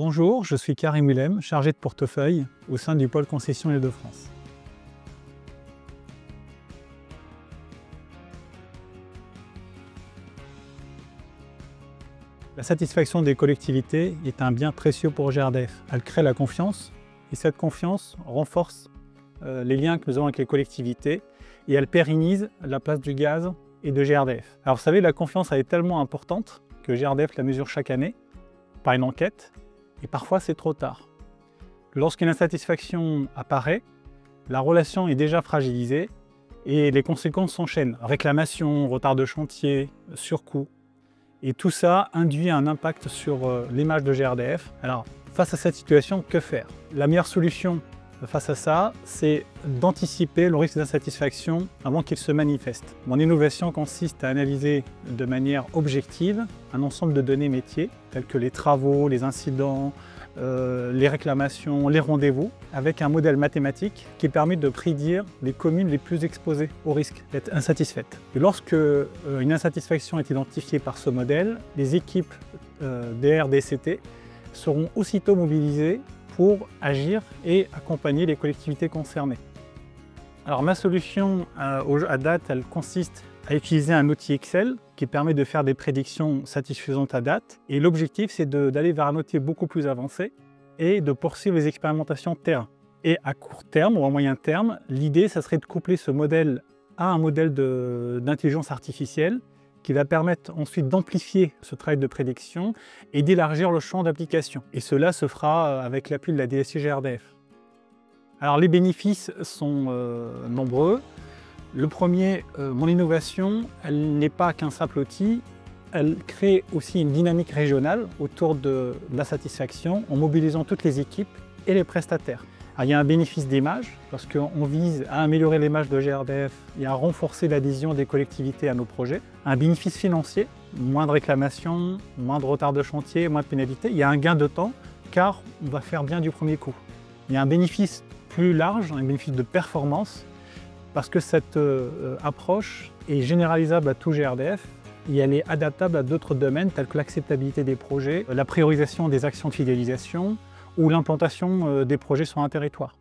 Bonjour, je suis Karim Willem, chargé de portefeuille au sein du pôle concession Île-de-France. La satisfaction des collectivités est un bien précieux pour GRDF. Elle crée la confiance et cette confiance renforce les liens que nous avons avec les collectivités et elle pérennise la place du gaz et de GRDF. Alors vous savez, la confiance elle est tellement importante que GRDF la mesure chaque année par une enquête. Et parfois, c'est trop tard. Lorsqu'une insatisfaction apparaît, la relation est déjà fragilisée et les conséquences s'enchaînent. Réclamations, retard de chantier, surcoûts. Et tout ça induit un impact sur l'image de GRDF. Alors, face à cette situation, que faire? La meilleure solution face à ça, c'est d'anticiper le risque d'insatisfaction avant qu'il se manifeste. Mon innovation consiste à analyser de manière objective un ensemble de données métiers, tels que les travaux, les incidents, les réclamations, les rendez-vous, avec un modèle mathématique qui permet de prédire les communes les plus exposées au risque d'être insatisfaites. Et lorsque une insatisfaction est identifiée par ce modèle, les équipes DR-DCT seront aussitôt mobilisées pour agir et accompagner les collectivités concernées. Alors ma solution à date, elle consiste à utiliser un outil Excel qui permet de faire des prédictions satisfaisantes à date. Et l'objectif, c'est d'aller vers un outil beaucoup plus avancé et de poursuivre les expérimentations terrain. Et à court terme ou à moyen terme, l'idée, ça serait de coupler ce modèle à un modèle d'intelligence artificielle qui va permettre ensuite d'amplifier ce travail de prédiction et d'élargir le champ d'application. Et cela se fera avec l'appui de la DSI GRDF. Alors les bénéfices sont nombreux. Le premier, mon innovation, elle n'est pas qu'un simple outil, elle crée aussi une dynamique régionale autour de la satisfaction en mobilisant toutes les équipes et les prestataires. Alors, il y a un bénéfice d'image parce qu'on vise à améliorer l'image de GRDF et à renforcer l'adhésion des collectivités à nos projets. Un bénéfice financier, moins de réclamations, moins de retard de chantier, moins de pénalités. Il y a un gain de temps car on va faire bien du premier coup. Il y a un bénéfice plus large, un bénéfice de performance parce que cette approche est généralisable à tout GRDF et elle est adaptable à d'autres domaines tels que l'acceptabilité des projets, la priorisation des actions de fidélisation, ou l'implantation des projets sur un territoire.